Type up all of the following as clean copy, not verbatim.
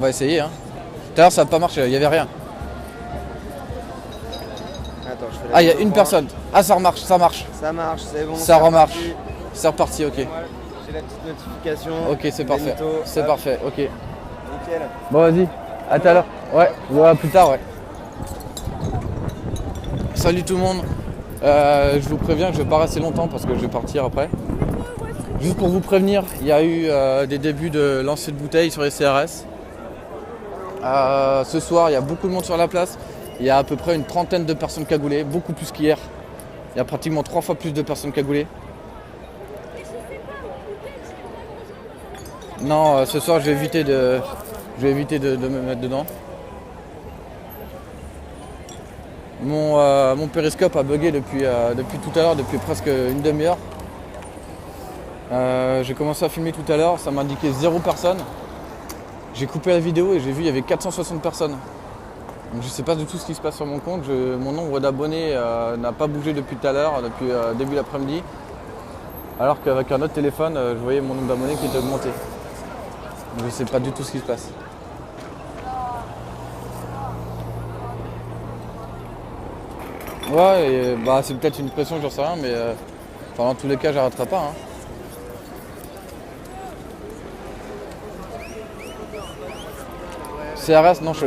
On va essayer. Hein. Tout à l'heure ça n'a pas marché, il n'y avait rien. Attends, je fais Ah, il y a une personne. Ah, ça remarche, ça marche. Ça marche, c'est bon. Ça remarche. C'est reparti, ok. J'ai la petite notification. Ok, c'est parfait. Benito, C'est hop, parfait, ok. Nickel. Bon, vas-y. À tout à l'heure. Ouais, à plus tard, ouais. Salut tout le monde. Je vous préviens que je vais pas rester longtemps parce que je vais partir après. Juste pour vous prévenir, il y a eu des débuts de lancer de bouteilles sur les CRS. Ce soir, il y a beaucoup de monde sur la place. Il y a à peu près une trentaine de personnes cagoulées, beaucoup plus qu'hier. Il y a pratiquement 3 fois plus de personnes cagoulées. Non, ce soir, je vais éviter de me mettre dedans. Mon périscope a bugué depuis tout à l'heure, depuis presque une demi-heure. J'ai commencé à filmer tout à l'heure, ça m'indiquait 0 personne. J'ai coupé la vidéo et j'ai vu il y avait 460 personnes. Donc je ne sais pas du tout ce qui se passe sur mon compte. Mon nombre d'abonnés n'a pas bougé depuis tout à l'heure, depuis début l'après-midi. Alors qu'avec un autre téléphone, je voyais mon nombre d'abonnés qui était augmenté. Donc je ne sais pas du tout ce qui se passe. Ouais, et, bah, c'est peut-être une pression, j'en sais rien, mais dans tous les cas, j'arrêterai pas. Hein. CRS, non, je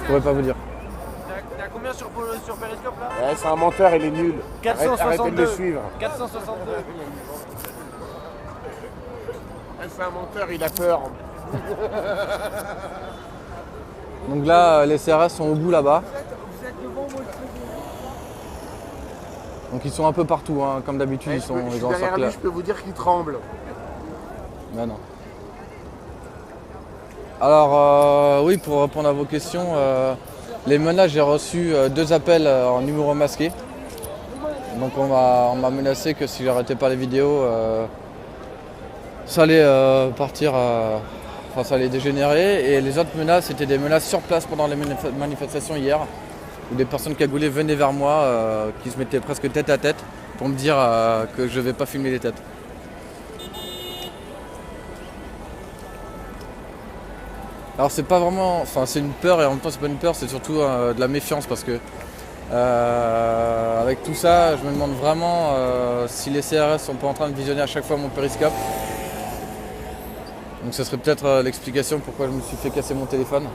pourrais pas vous dire. T'as combien sur Periscope là? Ouais, c'est un menteur, il est nul. 462. Arrêtez de le suivre. 462. C'est un menteur, il a peur. Donc là, les CRS sont au bout là-bas. Donc ils sont un peu partout, hein, comme d'habitude, ils Je sont suis en derrière cercle. lui, je peux vous dire qu'il tremble. Ben non. Alors oui, pour répondre à vos questions, les menaces, j'ai reçu 2 appels en numéro masqué. Donc on m'a menacé que si j'arrêtais pas les vidéos, ça allait partir, enfin ça allait dégénérer. Et les autres menaces, c'était des menaces sur place pendant les manifestations hier, où des personnes cagoulées venaient vers moi, qui se mettaient presque tête à tête pour me dire que je vais pas filmer les têtes. Alors c'est pas vraiment, enfin c'est une peur et en même temps c'est pas une peur, c'est surtout de la méfiance parce que avec tout ça, je me demande vraiment si les CRS sont pas en train de visionner à chaque fois mon périscope. Donc ce serait peut-être l'explication pourquoi je me suis fait casser mon téléphone.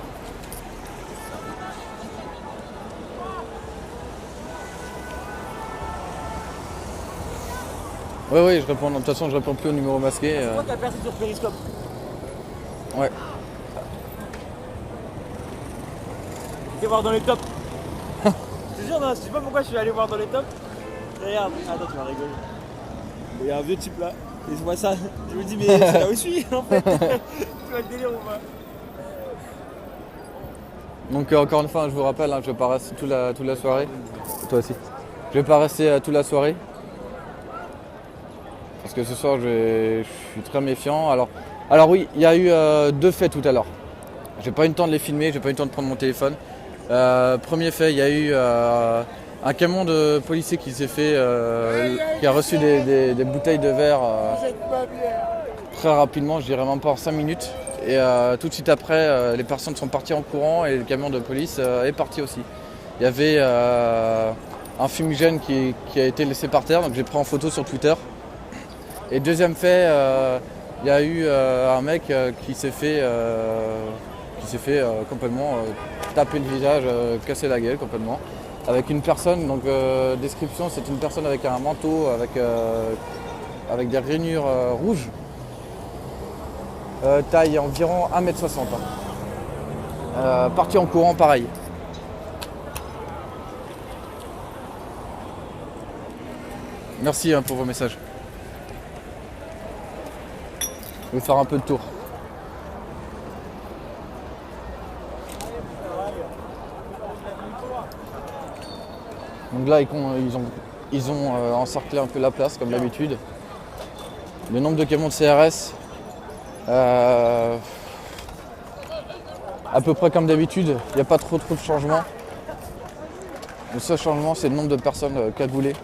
Oui, je réponds. De toute façon, je réponds plus au numéro masqué. Pourquoi t'as perdu sur Periscope? Ouais. T'es voir dans les tops. Je te jure, non, je sais pas pourquoi je suis allé voir dans les tops. Regarde, attends, tu vas rigoler. Il y a un vieux type là, et je vois ça. Je me dis, mais c'est là où je suis en fait. Tu vois le délire ou pas? Donc encore une fois, je vous rappelle, je vais pas rester toute la soirée. Toi aussi. Je vais pas rester toute la soirée. Parce que ce soir, je suis très méfiant. Alors oui, il y a eu 2 faits tout à l'heure. J'ai pas eu le temps de les filmer, j'ai pas eu le temps de prendre mon téléphone. Premier fait, il y a eu un camion de policiers qui s'est fait, qui a reçu des bouteilles de verre très rapidement, je dirais même pas en 5 minutes. Et tout de suite après, les personnes sont parties en courant et le camion de police est parti aussi. Il y avait un fumigène qui a été laissé par terre, donc j'ai pris en photo sur Twitter. Et deuxième fait, il y a eu un mec qui s'est fait complètement taper le visage, casser la gueule complètement. Avec une personne, donc description, c'est une personne avec un manteau, avec des rainures rouges. Taille environ 1m60. Parti en courant pareil. Merci pour vos messages. Je vais faire un peu de tour. Donc là, ils ont encerclé un peu la place comme d'habitude. Le nombre de camions de CRS, à peu près comme d'habitude, il n'y a pas trop de changements. Le seul changement, c'est le nombre de personnes cagoulées.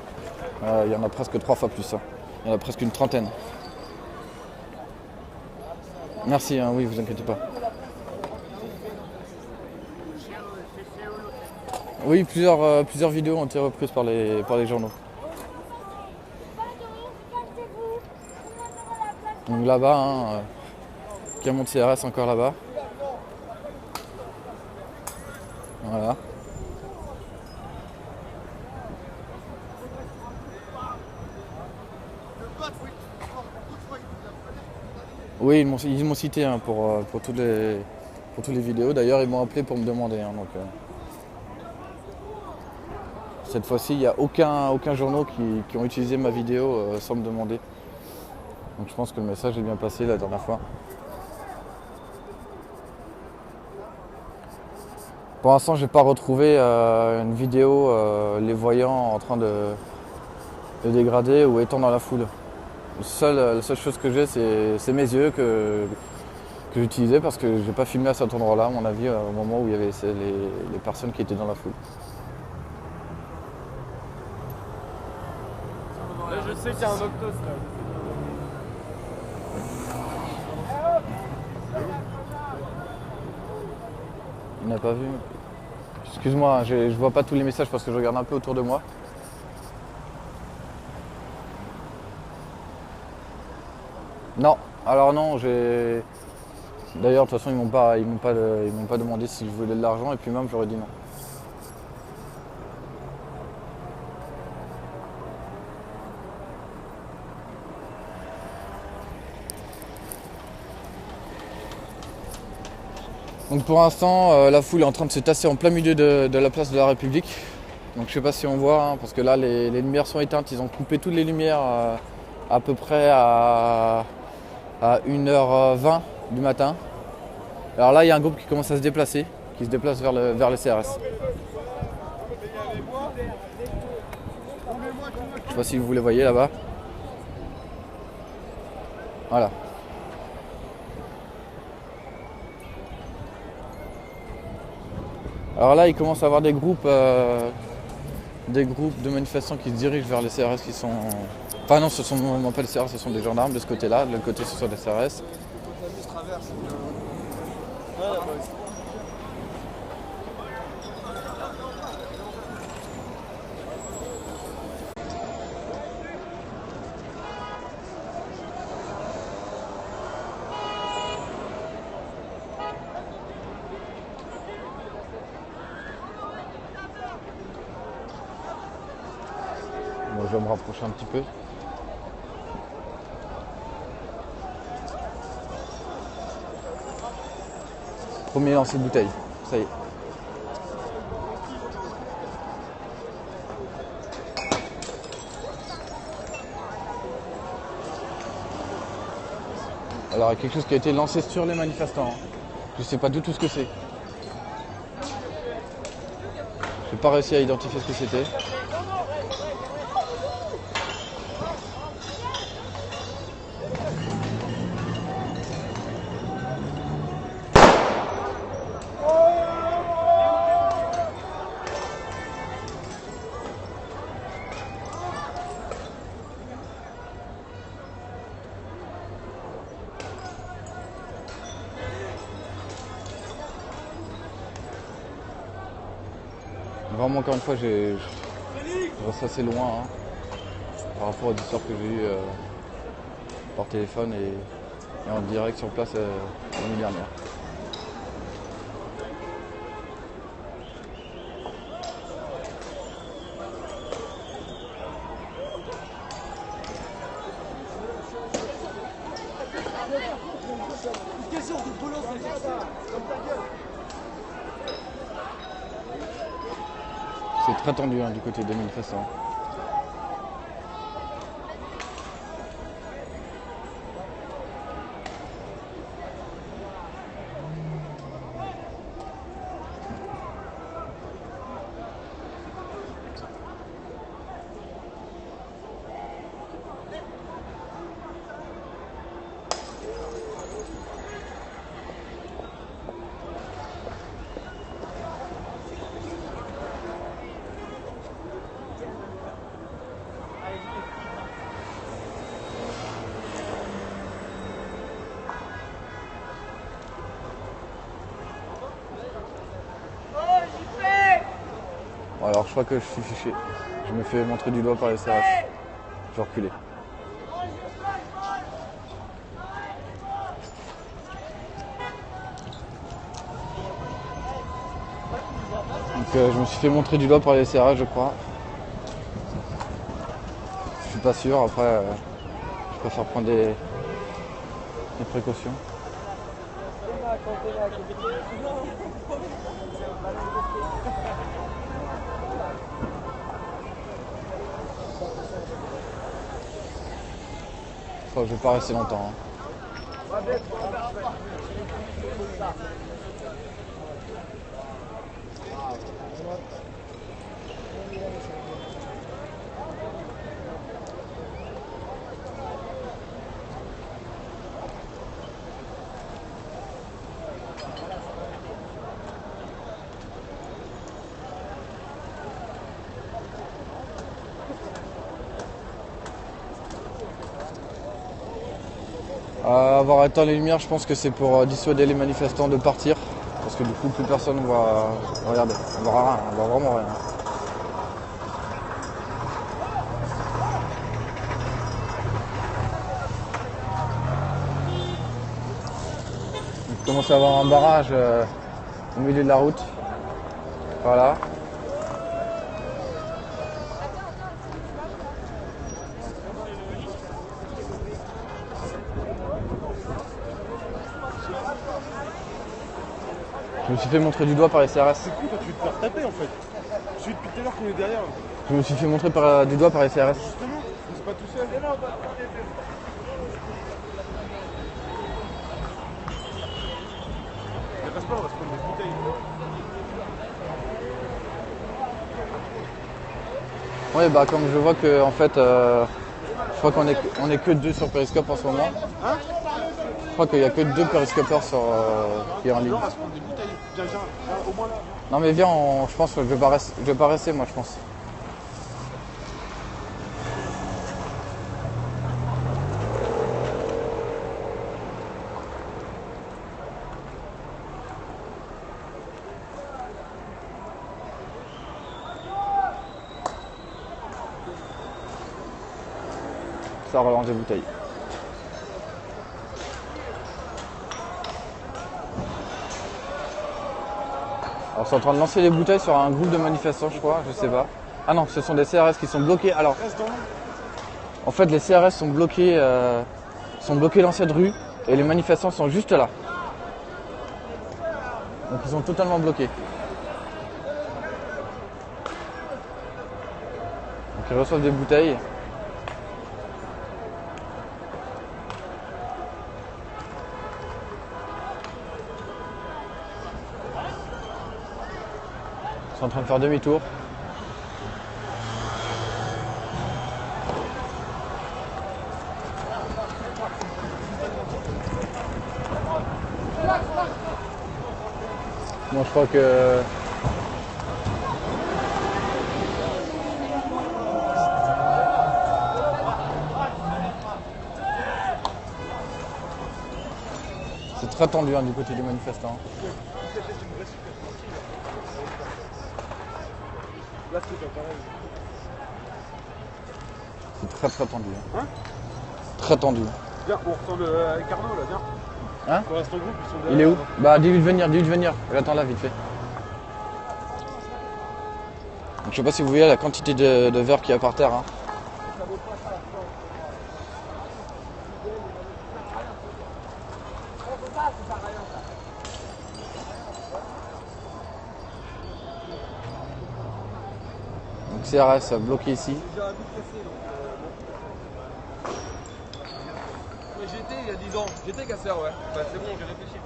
Il y en a presque 3 fois plus. Hein. Il y en a presque une trentaine. Merci, hein, oui, vous inquiétez pas. Oui, plusieurs vidéos ont été reprises par les journaux. Donc là-bas, hein, camion de CRS encore là-bas. Voilà. Oui, ils m'ont cité hein, pour toutes les vidéos. D'ailleurs, ils m'ont appelé pour me demander. Hein, donc, cette fois-ci, il n'y a aucun journaux qui ont utilisé ma vidéo sans me demander. Donc je pense que le message est bien passé la dernière fois. Pour l'instant, j'ai pas retrouvé une vidéo les voyant en train de dégrader ou étant dans la foule. La seule chose que j'ai, c'est mes yeux que j'utilisais parce que j'ai pas filmé à cet endroit-là, à mon avis, au moment où il y avait les personnes qui étaient dans la foule. Là, je sais qu'il y a un octos là. Il n'a pas vu. Excuse-moi, je vois pas tous les messages parce que je regarde un peu autour de moi. Non, alors non, j'ai. D'ailleurs, de toute façon, ils m'ont pas demandé si je voulais de l'argent et puis même j'aurais dit non. Donc pour l'instant, la foule est en train de se tasser en plein milieu de la place de la République. Donc je sais pas si on voit, hein, parce que là les lumières sont éteintes, ils ont coupé toutes les lumières à peu près à 1h20 du matin. Alors là il y a un groupe qui commence à se déplacer, qui se déplace vers le CRS. Je sais pas si vous les voyez là-bas. Voilà. Alors là, il commence à y avoir des groupes de manifestants qui se dirigent vers les CRS qui sont... Enfin non, ce sont non pas les CRS, ce sont des gendarmes de ce côté-là. De l'autre côté, ce sont des CRS. Bon, je vais me rapprocher un petit peu. Premier lancer de bouteille, ça y est. Alors il y a quelque chose qui a été lancé sur les manifestants. Je sais pas du tout ce que c'est. J'ai pas réussi à identifier ce que c'était. Vraiment, encore une fois, je reste assez loin hein, par rapport aux histoires que j'ai eues par téléphone et en direct sur place l'année dernière. C'est très tendu hein, du côté des manifestants. Alors je crois que je suis fiché. Je me fais montrer du doigt par les CRS. Je vais reculer. Donc je me suis fait montrer du doigt par les CRS, je crois. Je suis pas sûr, après je préfère prendre des précautions. Je vais pas rester longtemps. Avoir éteint les lumières, je pense que c'est pour dissuader les manifestants de partir. Parce que du coup, plus personne va regarder. On verra rien, on voit vraiment rien. On commence à avoir un barrage au milieu de la route. Voilà. Je me suis fait montrer du doigt par les CRS. C'est cool, toi tu veux te faire taper en fait. Je suis depuis tout à l'heure qu'on est derrière. Je me suis fait montrer du doigt par les CRS. Justement, c'est pas tout seul. Mais reste pas, on va se prendre des bouteilles. Oui, bah comme je vois que en fait, je crois qu'on est que 2 sur Periscope en ce moment. Hein? Je crois qu'il n'y a que 2 périscopeurs qui est en ligne. Non, on va se prendre des bouteilles. Viens, au moins là. Non mais viens, je pense que je vais pas rester moi je pense. Ça relance des bouteilles. Alors c'est en train de lancer des bouteilles sur un groupe de manifestants je crois, je sais pas. Ah non, ce sont des CRS qui sont bloqués. Alors, en fait les CRS sont bloqués dans cette rue et les manifestants sont juste là. Donc ils sont totalement bloqués. Donc ils reçoivent des bouteilles. Ils sont en train de faire demi-tour. Bon, je crois que c'est très tendu hein, du côté des manifestants. Là, c'est pas pareil. C'est très tendu. Hein? Très tendu. Viens, on retourne avec Arnaud là, viens. Hein? On reste en groupe, ils sont Il est derrière. où? Bah dis-lui de venir. J'attends là vite fait. Donc, je sais pas si vous voyez la quantité de verre qu'il y a par terre. Hein. Donc CRS bloqué ici. J'étais il y a 10 ans, j'étais casseur, ouais. Bah, c'est bon, j'ai réfléchi.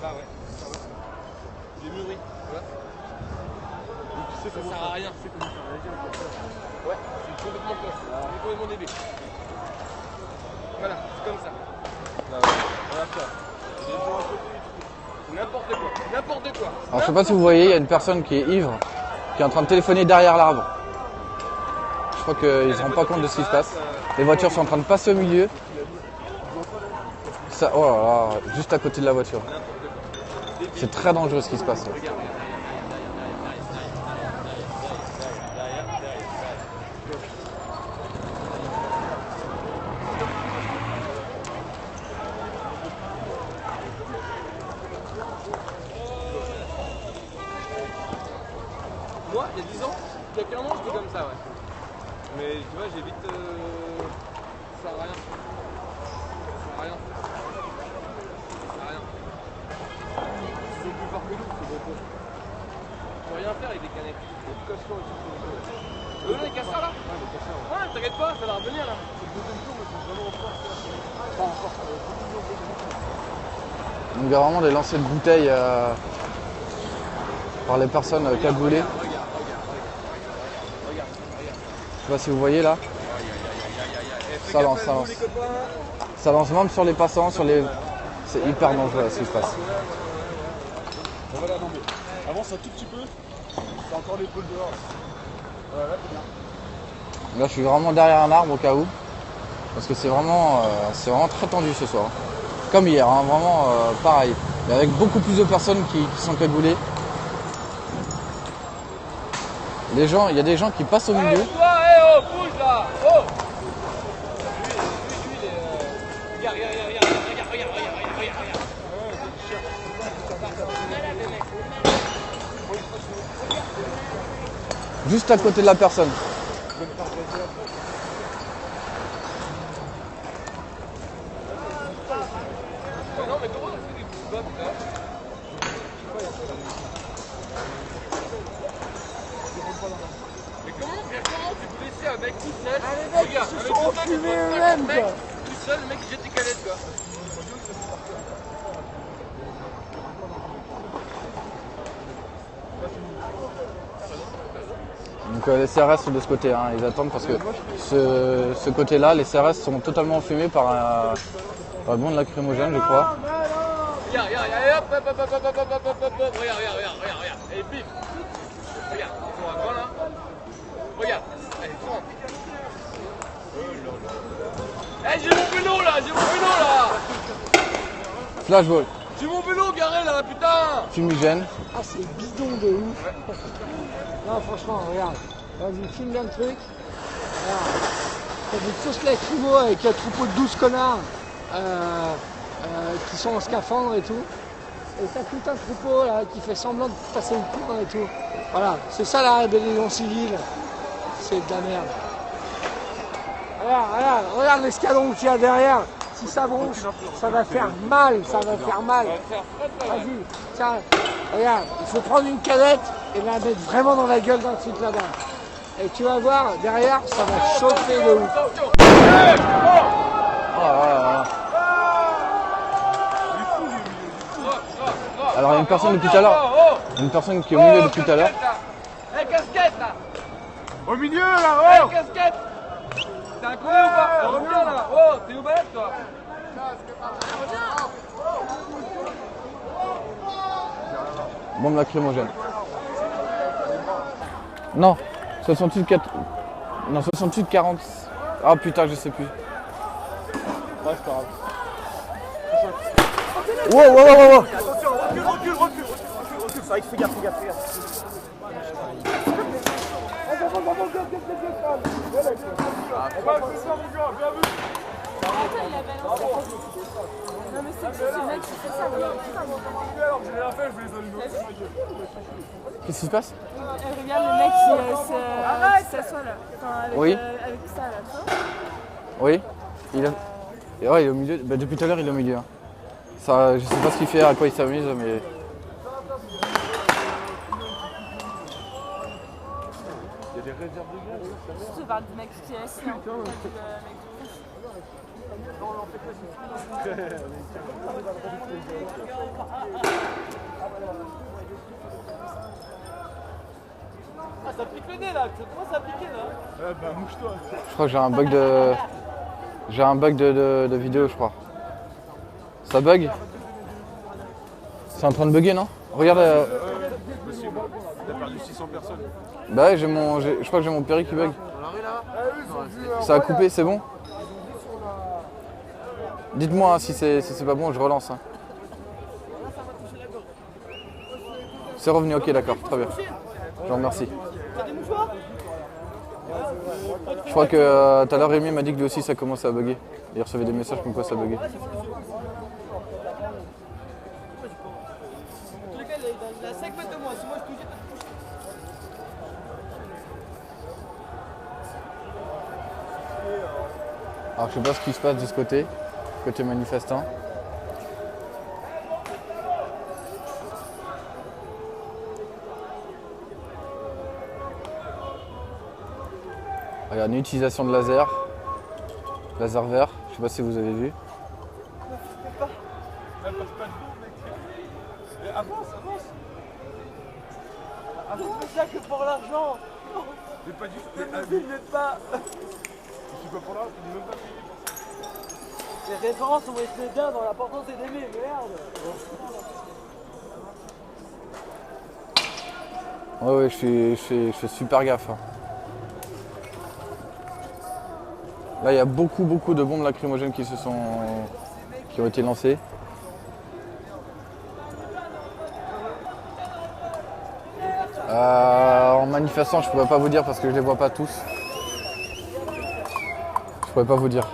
Bah ouais. J'ai mûri, voilà. Tu sais Ça comment sert à rien. Tu sais comment ça réagit avec le fer. Ouais, c'est complètement poche. C'est complètement débile. Voilà, c'est comme ça. Bah ouais, voilà ça. Il y a des gens à côté, n'importe quoi, n'importe quoi. Alors je sais pas si vous voyez, il y a une personne qui est ivre, qui est en train de téléphoner derrière l'arbre. Je crois qu'ils ne se rendent pas compte de ce qui se passe. Les voitures sont en train de passer au milieu. Ça, oh là là, juste à côté de la voiture. C'est très dangereux ce qui se passe. Là. il y a 10 ans, il y a 15 ans, j'étais comme ça, ouais. Mais tu vois, j'ai vite. Ça sert à rien. Ça sert à rien. Ça sert à rien. Ils sont plus forts que nous, c'est bon. Tu peux rien faire avec des canettes. Il y a du casseur aussi. Les casseurs là? Ouais, les casseurs. Ouais, t'inquiète pas, ça va revenir là. C'est le deuxième tour, mais ils sont vraiment en force. Pas en force, Donc il y a vraiment des lancers de bouteilles par les personnes cagoulées. Je sais pas si vous voyez là. Ça lance, ça lance. Ça lance même sur les passants, sur les. C'est hyper dangereux ce qui se passe. Voilà, non mais avance un tout petit peu. T'as encore l'épaule dehors. Voilà, là c'est bien. Là je suis vraiment derrière un arbre au cas où. Parce que c'est vraiment très tendu ce soir. Comme hier, hein, vraiment pareil. Mais avec beaucoup plus de personnes qui sont cagoulées. Les gens, il y a des gens qui passent au milieu. Toi, oh, bouge là! Oh! Lui, regarde. Juste à côté de la personne. Non, mais comment on fait des coups de botte là? Mais comment tu peux laisser un mec tout seul? Regarde, un mec tout seul, il faut 50 mecs, tout seul, le mec il jette des canettes quoi. Donc les CRS sont de ce côté, hein, ils attendent parce que ce côté-là, les CRS sont totalement fumés par un bombe lacrymogène, je crois. Regarde, hop, regarde, et bim. Regarde, ils sont à quoi là? Regarde, allez, prends. Eh, j'ai mon vélo là! Flashball, J'ai mon vélo garé là, putain! fumigène. Ah, c'est bidon de ouf. Non, franchement, regarde. Vas-y, filme bien le truc. Regarde. T'as des fausses lacrymo avec un troupeau de 12 connards qui sont en scaphandre et tout. Et t'as tout un troupeau là qui fait semblant de passer le cours et tout. Voilà, c'est ça la rébellion civile. C'est de la merde. Regarde l'escadron qu'il y a derrière. Si ça bronche, ça va faire mal, Vas-y, tiens, regarde, il faut prendre une canette et la mettre vraiment dans la gueule d'un truc là-bas. Et tu vas voir, derrière, ça va chauffer de ouf. Alors il y a une personne depuis tout à l'heure. Une personne qui est au milieu depuis tout à l'heure. Eh, casquette là! Au milieu là, oh! Casquette! T'as un coup ou pas? Reviens là! Oh, t'es au balade toi? Bombe lacrymogène. Non, 68 40. Ah putain, je sais plus. Ouais, c'est pas grave. Wow. Recule, ça, fais gaffe. Non mais c'est le mec qui fait ça. J'ai rien fait, je vais les allumer. Qu'est-ce qui se passe? Regarde le mec qui s'assoit là. Enfin, avec, Oui. avec ça là, tu vois. Oui. Il est au milieu. Bah, depuis tout à l'heure, il est au milieu. Hein. Ça, je sais pas ce qu'il fait, à quoi il s'amuse, mais. Il y a des réserves de gaz. Je te parle du mec qui est assis. Hein. Ah, ça pique le nez là! Ça commence à piquer là! Bah, mouche-toi. Je crois que j'ai un bug de vidéo, je crois. Ça bug? C'est en train de bugger, non? Regarde. Possible. Il a perdu 600 personnes. Bah ouais, je crois que j'ai mon péri qui bug. Ça a coupé, c'est bon? Dites-moi hein, si c'est pas bon, je relance. Hein. C'est revenu, ok, d'accord, très bien. Je vous remercie. Je crois que tout à l'heure Rémi m'a dit que lui aussi ça commençait à bugger. Il recevait des messages comme quoi ça buguait. Il a 5 mètres de moi, si moi je touche, Alors je sais pas ce qui se passe de ce côté manifestant. Il y a une utilisation de laser vert, je sais pas si vous avez vu. Elle passe pas de mec. Mais avance. Avance ça que pour l'argent. Mais pas du tout. Ne filme pas. Je suis pas pour l'argent, il est même pas payé pour ça. Les références ont été bien dans l'importance c'est d'aimer, merde. Ouais, je fais super gaffe. Hein. Là, il y a beaucoup de bombes lacrymogènes qui ont été lancées. En manifestant, je pourrais pas vous dire parce que je les vois pas tous. Je pourrais pas vous dire.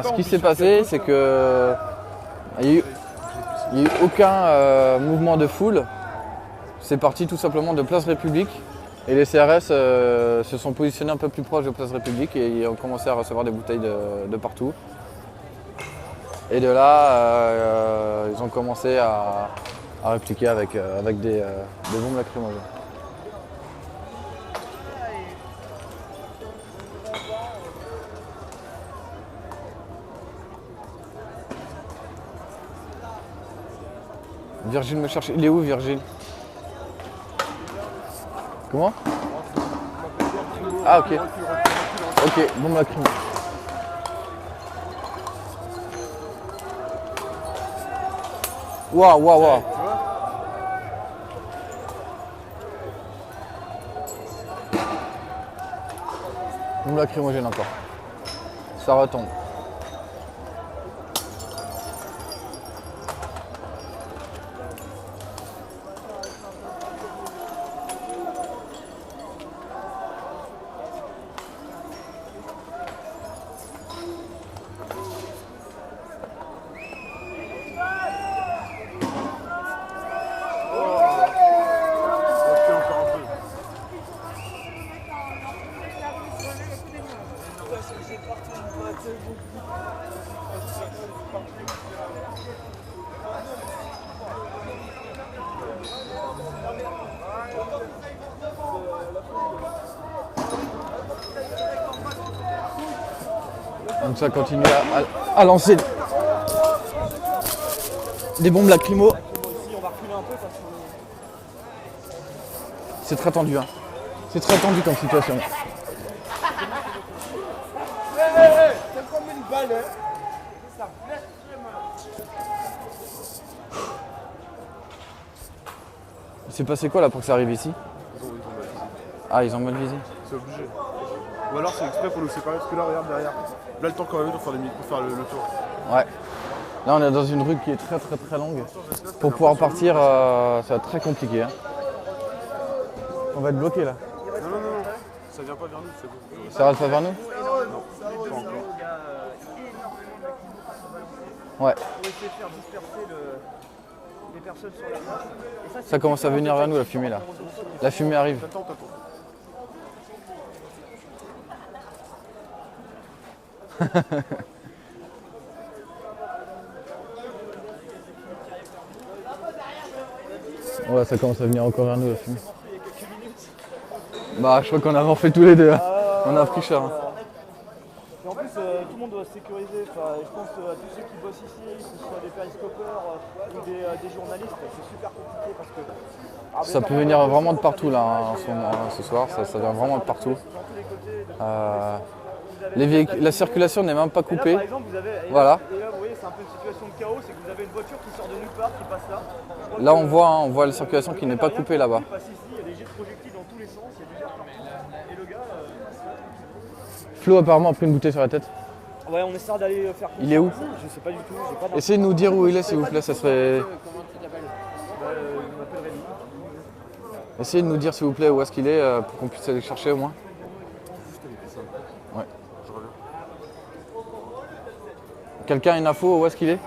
Ce qui s'est passé, c'est que il n'y a eu aucun mouvement de foule. C'est parti tout simplement de Place République et les CRS se sont positionnés un peu plus proche de Place République et ils ont commencé à recevoir des bouteilles de partout. Et de là, ils ont commencé à répliquer avec des bombes lacrymogènes. Virgile me cherche. Il est où Virgile? Comment? Ah ok. Ok, bombe lacrymo. Waouh. Bombe lacrymogène encore. Ça retombe. Donc ça continue à lancer des bombes lacrymo. C'est très tendu, hein. C'est très tendu comme situation. Il s'est passé quoi là pour que ça arrive ici? Ah, ils ont mal visé. C'est obligé. Ou alors c'est exprès pour nous séparer parce que là regarde derrière. Là le temps quand même pour faire, pour faire le tour. Ouais. Là on est dans une rue qui est très longue. Pour pouvoir partir, ça va être très compliqué. Hein. On va être bloqué là. Non. Ça vient pas vers nous, c'est bon. Ça reste pas vers nous? Non, pas encore. Ouais. Pour essayer de faire disperser les personnes sur la place. Ça commence à venir vers nous la fumée là. La fumée arrive. T'attends. Ouais, ça commence à venir encore vers nous la fumée. Bah, je crois qu'on a en fait tous les deux. Hein. On a pris cher. Hein. Et en plus, tout le monde doit se sécuriser. Enfin, je pense à tous ceux qui bossent ici, que ce soit des périscopeurs ou des journalistes, c'est super compliqué parce que. Ça peut venir vraiment de partout là en ce moment, ce soir, ça vient vraiment de partout. La circulation n'est même pas coupée. Là, par exemple, voilà. Et là, vous voyez, c'est un peu une situation de chaos, c'est que vous avez une voiture qui sort de nulle part, qui passe là. Là, on voit la circulation qui n'est pas coupée là-bas. Il passe ici, il y a des jets de projectiles dans tous les sens, il y a du jet partout. Et le gars. Flo apparemment a pris une bouteille sur la tête. Ouais, on essaie d'aller faire. Il est où? Je sais pas du tout. J'ai pas Essayez de nous dire où il est s'il vous plaît, ça serait. Comment tu t'appelles? Il m'appelle Rémi. Essayez de nous dire s'il vous plaît où est-ce qu'il est pour qu'on puisse aller le chercher au moins. Ouais. Je reviens. Quelqu'un a une info où est-ce qu'il est?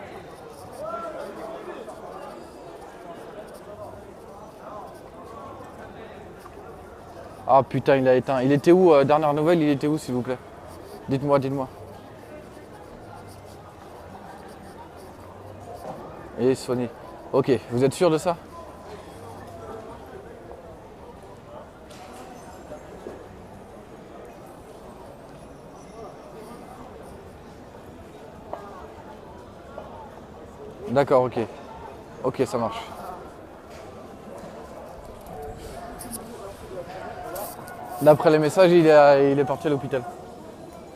Ah putain, il a éteint. Il était où dernière nouvelle, il était où s'il vous plaît? Dites-moi, dites-moi. Et Sony. Ok, vous êtes sûr de ça? D'accord, ok. Ok, ça marche. D'après les messages, il est parti à l'hôpital.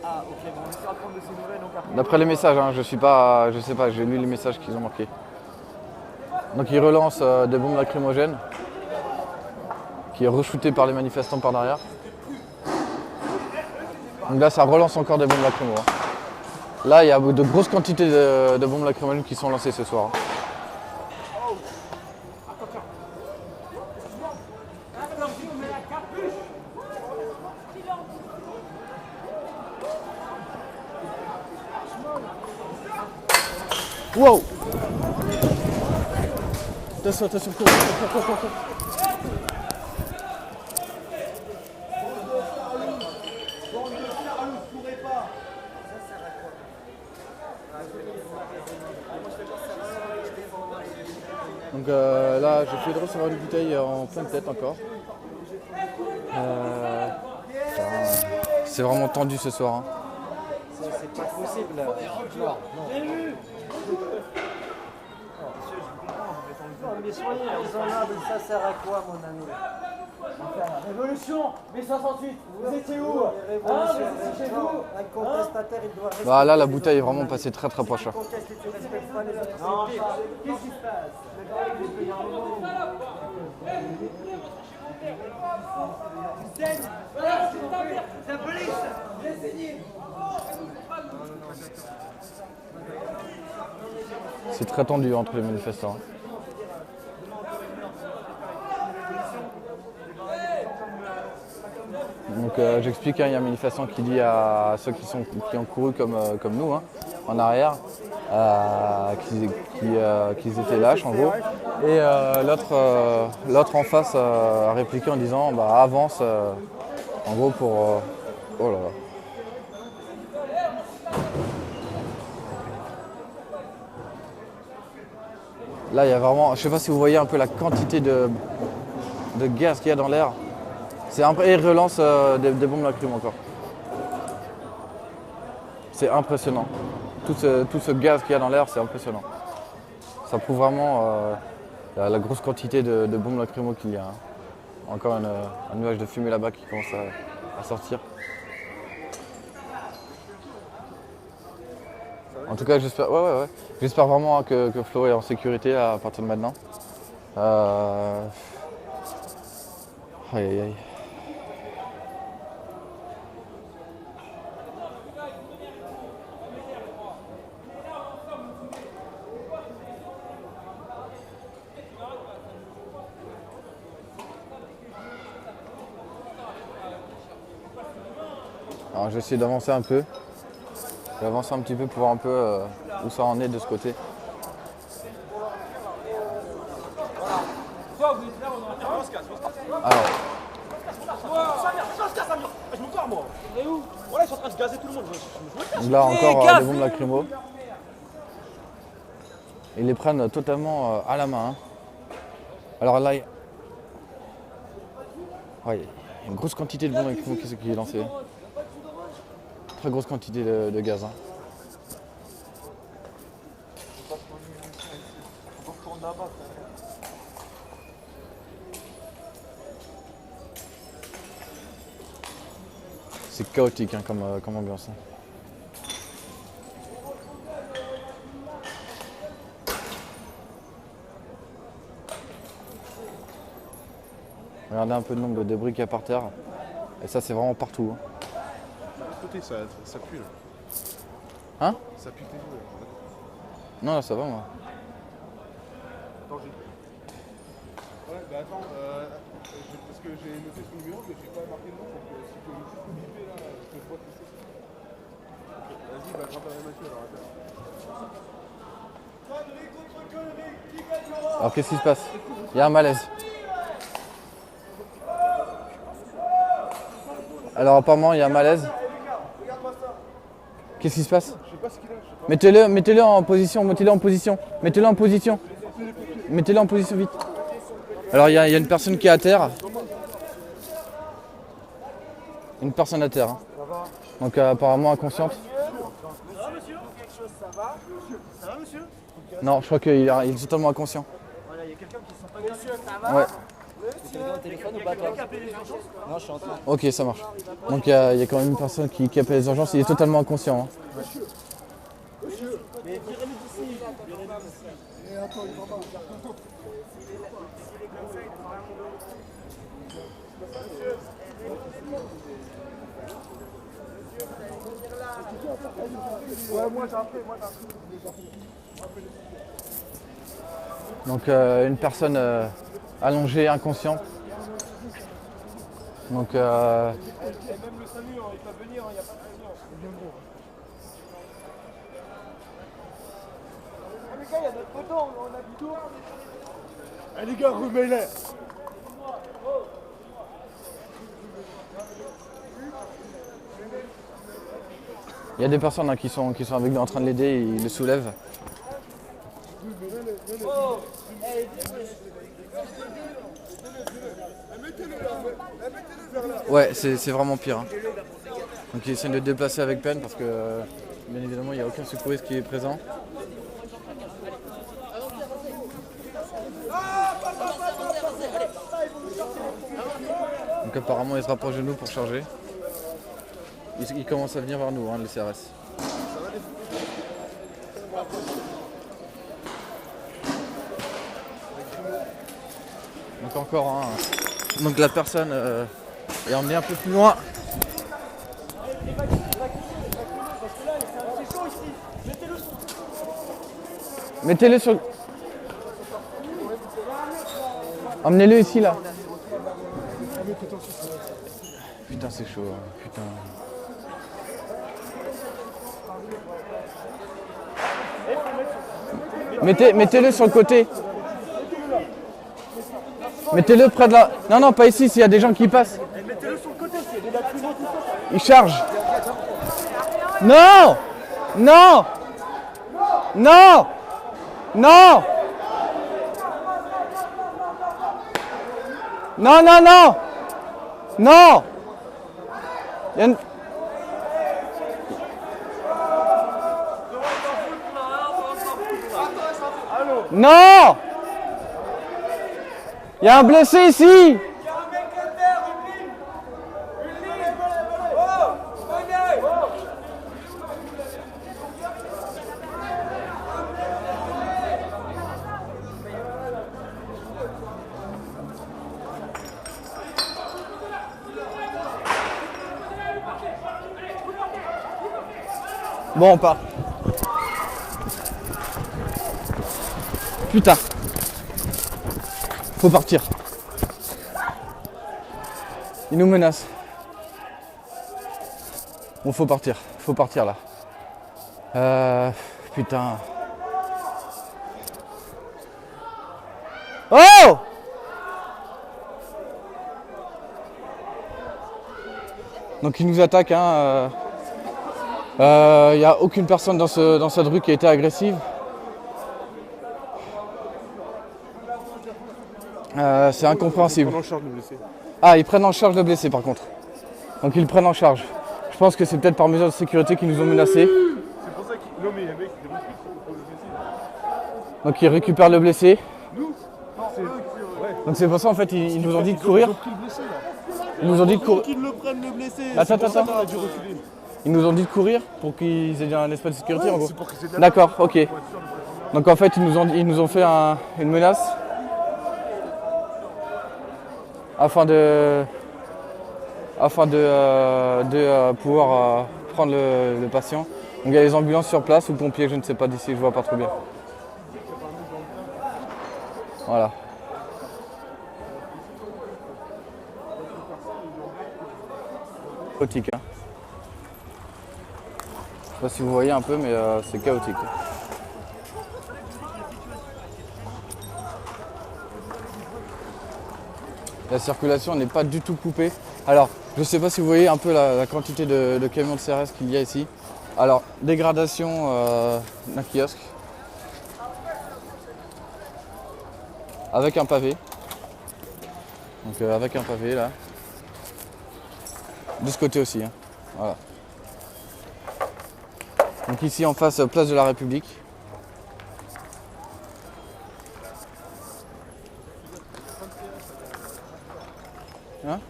Ah, ok, bon, on essaiera de prendre de ces nouvelles, donc après. D'après les messages, hein, je sais pas, j'ai lu les messages qu'ils ont marqués. Donc il relance des bombes lacrymogènes, qui est re-shooté par les manifestants par derrière. Donc là, ça relance encore des bombes lacrymo. Hein. Là, il y a de grosses quantités de bombes lacrymogènes qui sont lancées ce soir. Hein. Wow! Attention, attention, cours, cours, cours, cours. Donc là, je fais de recevoir une bouteille en pleine tête encore. C'est vraiment tendu ce soir. Hein. C'est pas possible. Non. Mais soyez raisonnable, ça sert à quoi, mon ami? Révolution, mai 68, vous étiez où? Chez vous, un contestataire, il doit rester. Bah là, la bouteille est vraiment passée très très proche. Hein. Conteste et tu respectes pas les autres. Qu'est-ce qui se passe? C'est la police! C'est très tendu entre les manifestants. Hein. Donc j'explique, hein, il y a un manifestant qui dit à ceux qui ont couru comme nous, hein, en arrière, qu'ils étaient lâches en gros. Et l'autre en face a répliqué en disant bah, avance, en gros pour... oh là là. Là il y a vraiment, je sais pas si vous voyez un peu la quantité de gaz qu'il y a dans l'air. C'est un peu, et il relance des bombes lacrymo encore. C'est impressionnant. Tout ce gaz qu'il y a dans l'air, c'est impressionnant. Ça prouve vraiment la grosse quantité de bombes lacrymo qu'il y a. Hein. Encore un nuage de fumée là-bas qui commence à sortir. En tout cas, j'espère J'espère vraiment que Flo est en sécurité à partir de maintenant. Aïe aïe aïe. Alors je vais essayer d'avancer un peu. Je vais avancer un petit peu pour voir un peu où ça en est de ce côté. Alors. Je me pars moi. Et où? Voilà, ils sont en train de gazer tout le monde. Donc là encore des bombes lacrymo. Ils les prennent totalement à la main. Hein. Alors là, il y a une grosse quantité de bombes lacrymo qui est lancée. Très grosse quantité de gaz. Hein. C'est chaotique hein, comme ambiance. Hein. Regardez un peu le nombre de débris qu'il y a par terre. Et ça c'est vraiment partout. Hein. Côté, ça pue là. Hein? Ça pue tes joues là. Non, là ça va moi. Danger. Ouais, bah attends, parce que j'ai noté son numéro, mais j'ai pas marqué le nom, donc si tu peux juste le biper là, je te vois tout ça. Okay. Vas-y, bah grimpe à la Mathieu alors attends. Alors qu'est-ce qui se passe? Il y a un malaise. Alors apparemment il y a un malaise. Qu'est-ce qui se passe? Je sais pas ce qu'il a. Je sais pas. Mettez-le en position, mettez-le en position. Mettez-le en position. Mettez-le en position vite. Alors il y a une personne qui est à terre. Une personne à terre. Hein. Donc apparemment inconsciente. Non, je crois qu'il est totalement inconscient. Voilà, il y a quelqu'un qui sent pas bien. Monsieur, ça va? Ouais. Tu as au téléphone ou pas toi? Non, je suis en train. Ok, ça marche. Donc il y a quand même une personne qui appelle les urgences. Il est totalement inconscient. Hein. Donc une personne allongée, inconsciente. Donc Même le SAMU, il peut venir, il n'y a pas de souci. Les gars, il y a notre photo, on a du tour. Eh les gars, remets-les. il y a des personnes hein, qui sont avec lui en train de l'aider, ils le soulèvent. Ouais, c'est vraiment pire. Hein. Donc ils essaient de le déplacer avec peine parce que bien évidemment il n'y a aucun secouriste qui est présent. Donc apparemment ils se rapprochent de nous pour charger. Ils commencent à venir vers nous, hein, les CRS. Donc encore, hein, donc la personne est emmenée un peu plus loin. Mettez-le sur... Emmenez-le ici là. Putain c'est chaud, hein. Putain. Mettez-le sur le côté. Mettez-le près de la... Non, non, pas ici, s'il y a des gens qui passent. Mettez-le sur le côté, s'il y a des lacrymos, tout ça. Il charge. Non! Non! Non! Non! Non, non, non! Non! Il y a une... Non! Il y a un blessé ici! Bon, on part. Putain. Faut partir. Il nous menace. Bon, faut partir. Faut partir là. Putain. Oh! Donc il nous attaque, hein. Il n'y a aucune personne dans cette rue qui a été agressive. C'est incompréhensible. Ah, ils prennent en charge le blessé par contre. Donc ils le prennent en charge. Je pense que c'est peut-être par mesure de sécurité qu'ils nous ont menacés. C'est pour ça qu'ils... Non mais les mecs, ils pour le blessé. Donc ils récupèrent le blessé. Nous? C'est... Ouais. Donc c'est pour ça en fait ils nous ont dit de courir. Ils ont pris le blessé là. Ils nous ont dit de courir. Qu'ils le prennent le blessé. Attends, C'est pour ça attends. qu'on a dû reculer. Ils nous ont dit de courir pour qu'ils aient un espace de sécurité en gros. C'est pour qu'ils aient de la... D'accord, ok. Donc en fait ils nous ont fait une menace afin de pouvoir prendre le patient. Donc il y a les ambulances sur place ou pompiers, je ne sais pas d'ici, je vois pas trop bien. Voilà. Chaotique, hein. Je sais pas si vous voyez un peu, mais c'est chaotique. La circulation n'est pas du tout coupée. Alors, Je ne sais pas si vous voyez un peu la quantité de camions de CRS qu'il y a ici. Alors, dégradation d'un kiosque. Avec un pavé. Donc avec un pavé là. De ce côté aussi. Hein. Voilà. Donc ici en face, place de la République. Hein?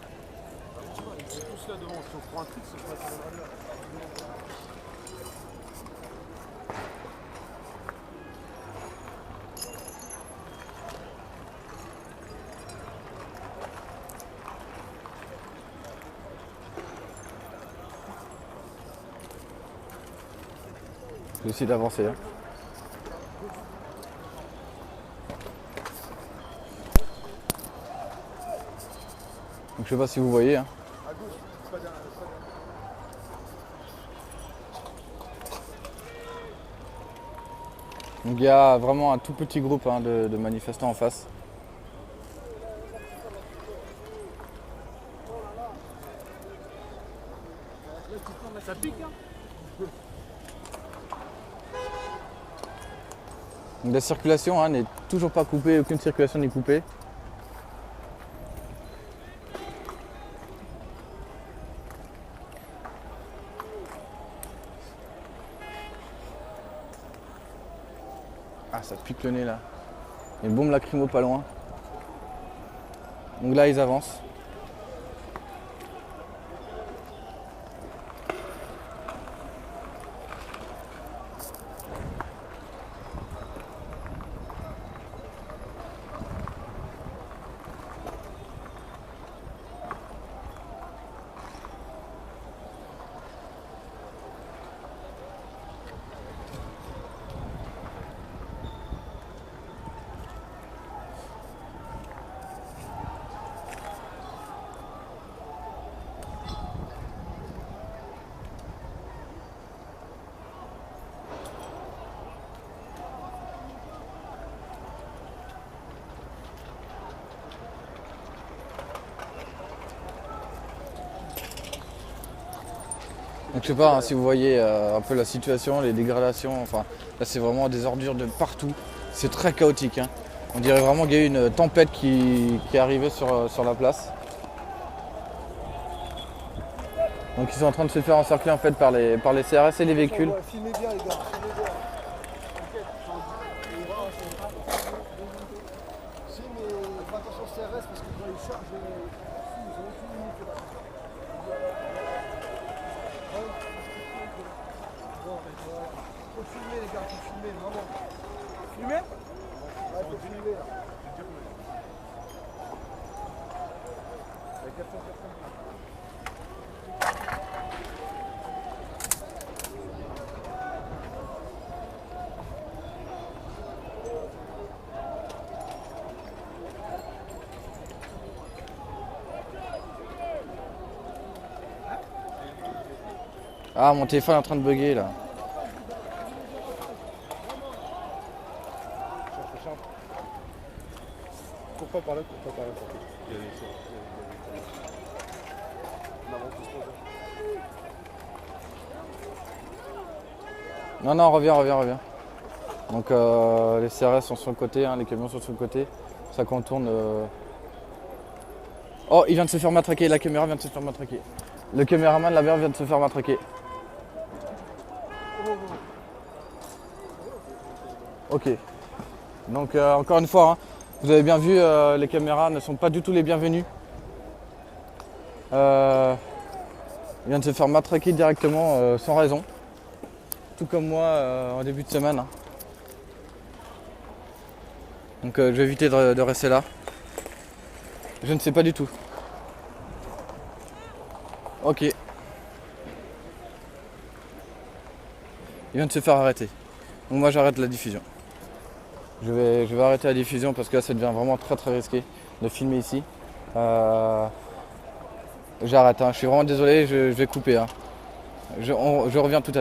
Je vais essayer d'avancer. Hein. Donc je sais pas si vous voyez. Hein. Donc il y a vraiment un tout petit groupe hein, de manifestants en face. Ça pique hein. Donc la circulation hein, n'est toujours pas coupée, aucune circulation n'est coupée. Ah ça pique le nez là. Il y a une bombe lacrymo pas loin. Donc là ils avancent. Donc je sais pas hein, si vous voyez un peu la situation, les dégradations, enfin là c'est vraiment des ordures de partout, c'est très chaotique. Hein. On dirait vraiment qu'il y a eu une tempête qui est arrivée sur la place. Donc ils sont en train de se faire encercler en fait par les CRS et les véhicules. Filmez bien les gars, filmez bien. Si mais fais attention au CRS parce que quand ils chargent, ils ont aucune limite là. Faut filmer les gars, faut filmer vraiment. Filmer? Ouais, faut filmer là. Ah mon téléphone est en train de bugger là. Cours pas par là, cours pas par là. Non, reviens. Donc les CRS sont sur le côté, hein, les camions sont sur le côté. Ça contourne. Oh, il vient de se faire matraquer, la caméra vient de se faire matraquer. Le caméraman là-bas vient de se faire matraquer. Ok. Donc encore une fois, hein, vous avez bien vu, les caméras ne sont pas du tout les bienvenues. Il vient de se faire matraquer directement sans raison. Tout comme moi en début de semaine. Hein. Donc je vais éviter de rester là. Je ne sais pas du tout. Ok. Il vient de se faire arrêter. Donc moi j'arrête la diffusion. Je vais arrêter la diffusion parce que là ça devient vraiment très risqué de filmer ici. J'arrête, hein. Je suis vraiment désolé, je vais couper. Hein. Je reviens tout à l'heure.